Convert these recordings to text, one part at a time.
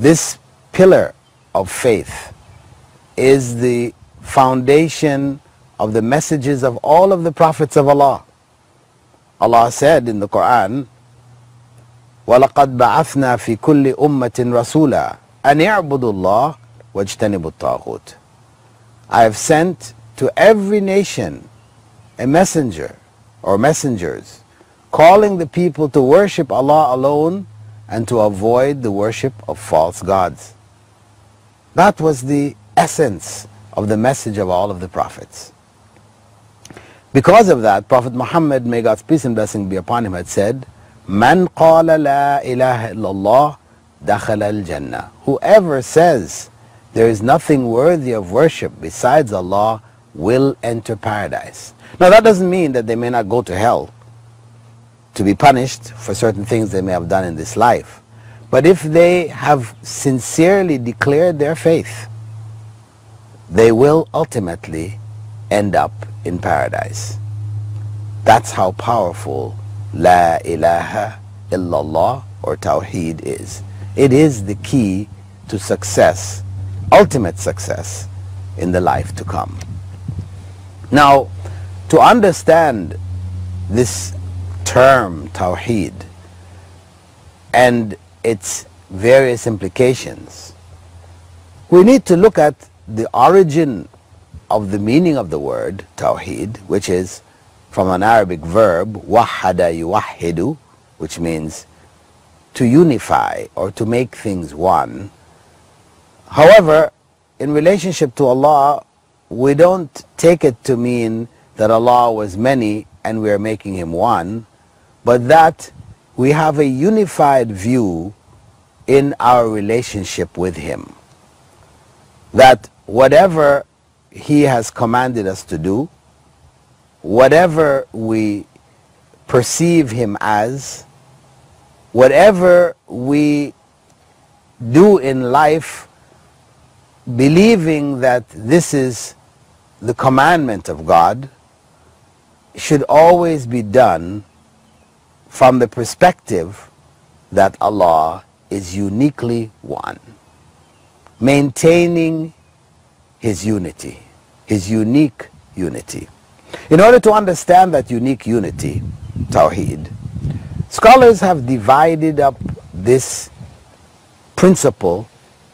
This pillar of faith is the foundation of the messages of all of the prophets of Allah. Allah said in the Quran, وَلَقَدْ بَعَثْنَا فِي كُلِّ أُمَّةٍ رَسُولًا أَنِ اعْبُدُوا اللَّهَ وَاجْتَنِبُوا الطَّاغُوتَ. I have sent to every nation a messenger or messengers calling the people to worship Allah alone and to avoid the worship of false gods. That was the essence of the message of all of the prophets. Because of that, Prophet Muhammad, may God's peace and blessing be upon him, had said, "Man qala la ilaha illallah dakhala al-jannah." Whoever says there is nothing worthy of worship besides Allah will enter paradise. Now that doesn't mean that they may not go to hell to be punished for certain things they may have done in this life. But if they have sincerely declared their faith, they will ultimately end up in paradise. That's how powerful La ilaha illallah or Tawheed is. It is the key to success, ultimate success in the life to come. Now, to understand this term Tawheed and its various implications, we need to look at the origin of the meaning of the word Tawheed, which is from an Arabic verb, wahada yuwahhidu, which means to unify or to make things one. However, in relationship to Allah, we don't take it to mean that Allah was many and we are making him one, but that we have a unified view in our relationship with him. That whatever he has commanded us to do, whatever we perceive him as, whatever we do in life, believing that this is the commandment of God, should always be done from the perspective that Allah is uniquely one, maintaining his unity, his unique unity. In order to understand that unique unity, Tawheed, scholars have divided up this principle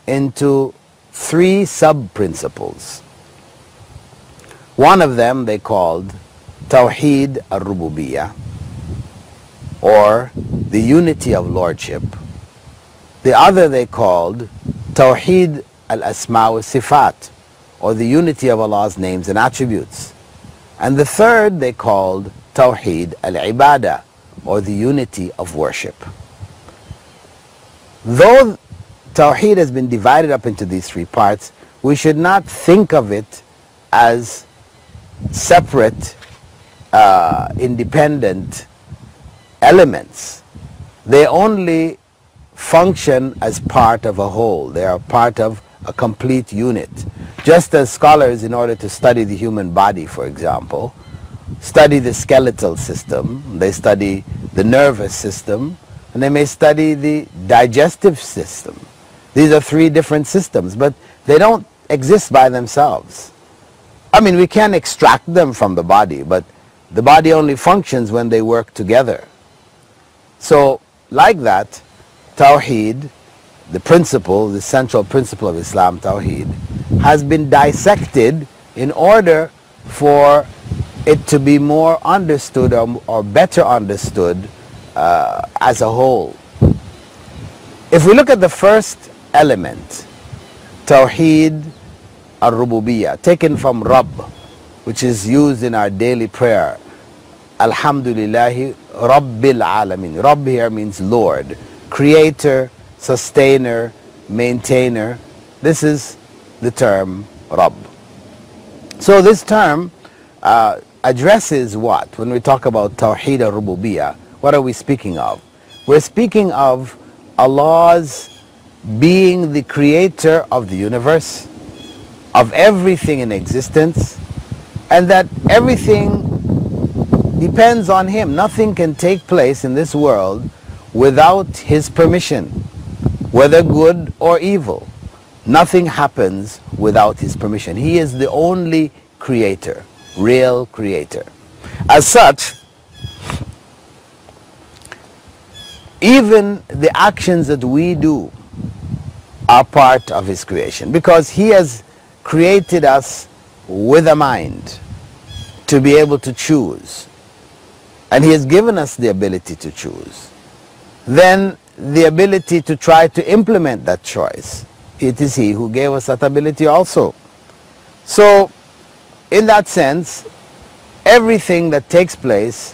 into three sub-principles. One of them they called Tawheed al-Rububiyyah, or the unity of lordship. The other they called Tawheed al-Asma wa Sifat, or the unity of Allah's names and attributes. And the third they called Tawheed al-Ibadah, or the unity of worship. Though Tawheed has been divided up into these three parts, we should not think of it as separate, independent elements. They only function as part of a whole. They are part of a complete unit. Just as scholars, in order to study the human body, for example, study the skeletal system, they study the nervous system, and they may study the digestive system. These are three different systems, but they don't exist by themselves. I mean, we can extract them from the body, but the body only functions when they work together. So, like that, Tawheed, the principle, the central principle of Islam, Tawheed, has been dissected in order for it to be more understood or better understood as a whole. If we look at the first element, Tawheed al-Rububiyyah, taken from Rabb, which is used in our daily prayer, Alhamdulillahi Rabbil Alameen. Rabb here means Lord, creator, sustainer, maintainer. This is the term Rabb. So this term addresses what? When we talk about Tawheed al-Rububiyyah, what are we speaking of? We're speaking of Allah's being the creator of the universe, of everything in existence, and that everything depends on him. Nothing can take place in this world without his permission. whether good or evil. Nothing happens without his permission. He is the only creator, real creator. As such, even the actions that we do are part of his creation, because he has created us with a mind to be able to choose, and he has given us the ability to choose. Then the ability to try to implement that choice, it is he who gave us that ability also. So in that sense, everything that takes place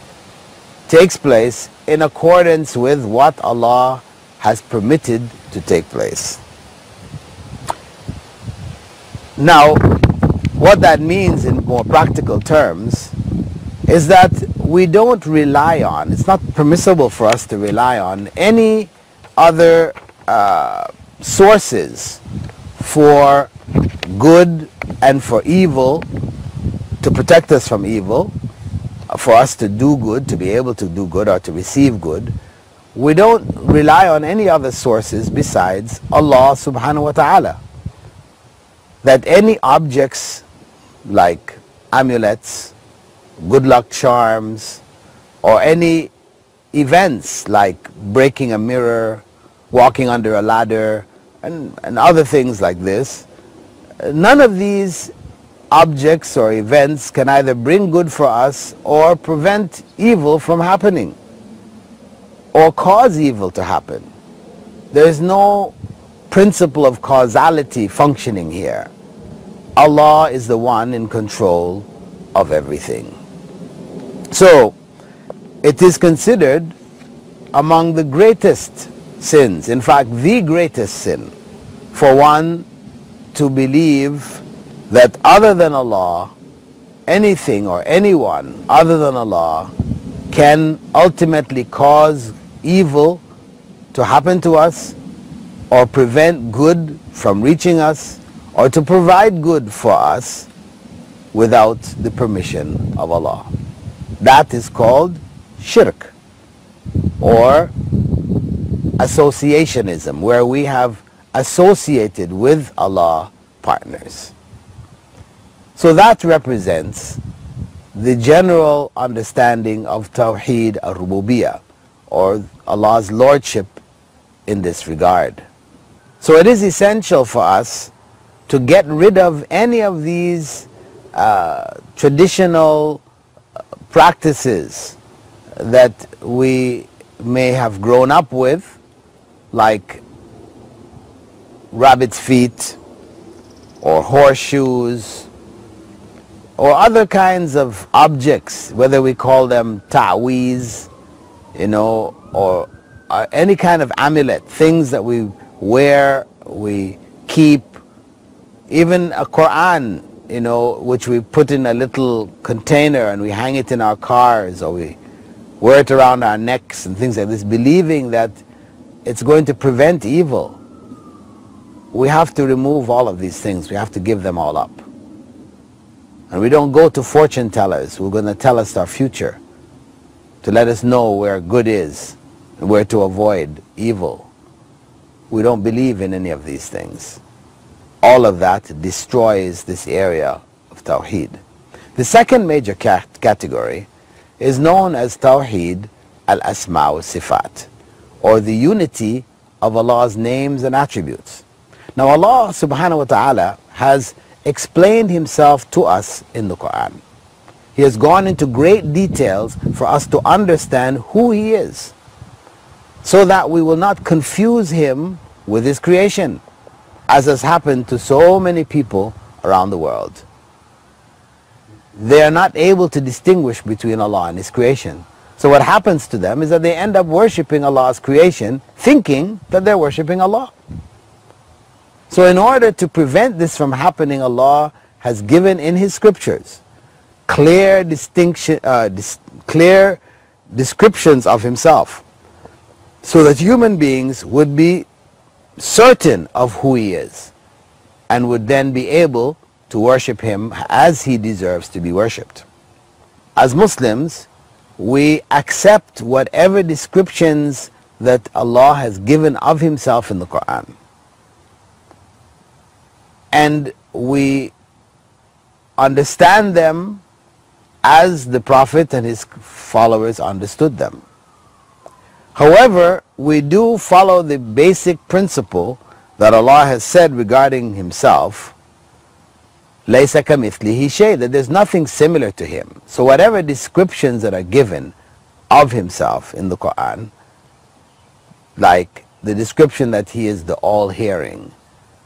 in accordance with what Allah has permitted to take place. Now, what that means in more practical terms is that we don't rely on, it's not permissible for us to rely on any other sources for good and for evil, to protect us from evil, for us to do good, to be able to do good or to receive good. We don't rely on any other sources besides Allah subhanahu wa ta'ala. That any objects like amulets, good luck charms, or any events like breaking a mirror, walking under a ladder, and other things like this, none of these objects or events can either bring good for us or prevent evil from happening or cause evil to happen. There is no principle of causality functioning here. Allah is the one in control of everything. So it is considered among the greatest sins, in fact the greatest sin, for one to believe that other than Allah, anything or anyone other than Allah can ultimately cause evil to happen to us, or prevent good from reaching us, or to provide good for us without the permission of Allah. That is called shirk, or associationism, where we have associated with Allah partners. So that represents the general understanding of Tawheed al-Rububiyyah, or Allah's lordship in this regard. So it is essential for us to get rid of any of these traditional practices that we may have grown up with, like rabbit's feet or horseshoes or other kinds of objects, whether we call them ta'weez, or any kind of amulet, things that we wear, we keep, even a Quran, which we put in a little container and we hang it in our cars, or we wear it around our necks and things like this, believing that it's going to prevent evil. We have to remove all of these things. We have to give them all up. And we don't go to fortune tellers who are going to tell us our future, to let us know where good is and where to avoid evil. We don't believe in any of these things. All of that destroys this area of Tawheed. The second major category is known as Tawheed al-Asma' wa Sifat, or the unity of Allah's names and attributes. Now Allah subhanahu wa ta'ala has explained himself to us in the Quran. He has gone into great details for us to understand who he is, so that we will not confuse him with his creation, as has happened to so many people around the world. They are not able to distinguish between Allah and his creation. So what happens to them is that they end up worshipping Allah's creation, thinking that they're worshipping Allah. So in order to prevent this from happening, Allah has given in his scriptures clear descriptions of himself, so that human beings would be certain of who he is and would then be able to worship him as he deserves to be worshipped. As Muslims, we accept whatever descriptions that Allah has given of himself in the Quran. And we understand them as the Prophet and his followers understood them. However, we do follow the basic principle that Allah has said regarding himself, لَيْسَ كَمِثْلِهِ شَيْءٌ, that there's nothing similar to him. So whatever descriptions that are given of himself in the Quran, like the description that he is the all-hearing,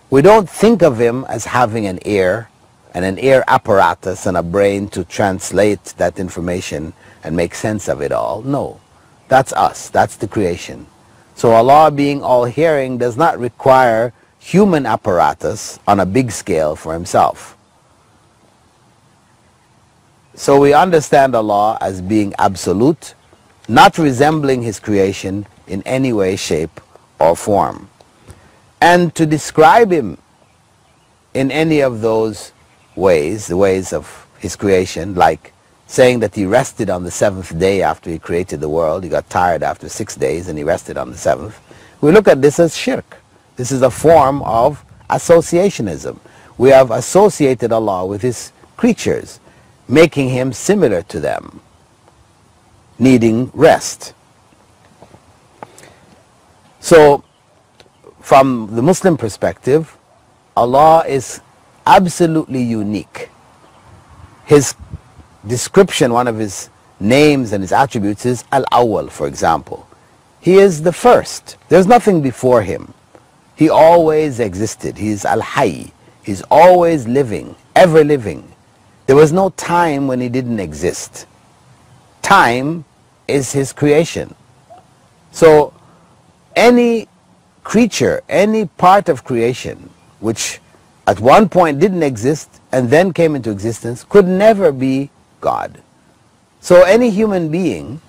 we don't think of him as having an ear and an ear apparatus and a brain to translate that information and make sense of it all. No, that's us, that's the creation. So Allah being all-hearing does not require human apparatus on a big scale for himself. So we understand Allah as being absolute, not resembling his creation in any way, shape, or form. And to describe him in any of those ways, the ways of his creation, like saying that he rested on the seventh day after he created the world, he got tired after 6 days and he rested on the seventh, we look at this as shirk. This is a form of associationism. We have associated Allah with his creatures, making him similar to them, needing rest. So from the Muslim perspective, Allah is absolutely unique. His description, one of his names and his attributes is Al-Awwal, for example. He is the first. There's nothing before him. He always existed. He is Al-Hayy. He's always living, ever living. There was no time when he didn't exist. Time is his creation. So any creature, any part of creation which at one point didn't exist and then came into existence could never be God. So any human being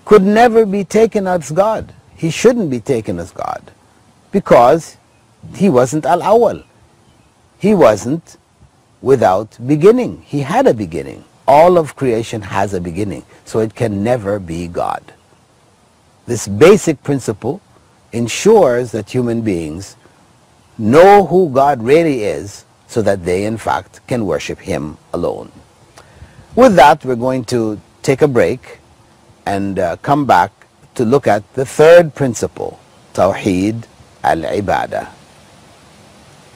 could never be taken as God. He shouldn't be taken as God because he wasn't Al-Awwal. He wasn't without beginning. He had a beginning. All of creation has a beginning, so it can never be God. This basic principle ensures that human beings know who God really is so that they in fact can worship him alone. With that, we're going to take a break and come back to look at the third principle, Tawheed al-Ibadah.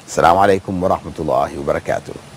Assalamu alaikum wa rahmatullahi wa barakatuh.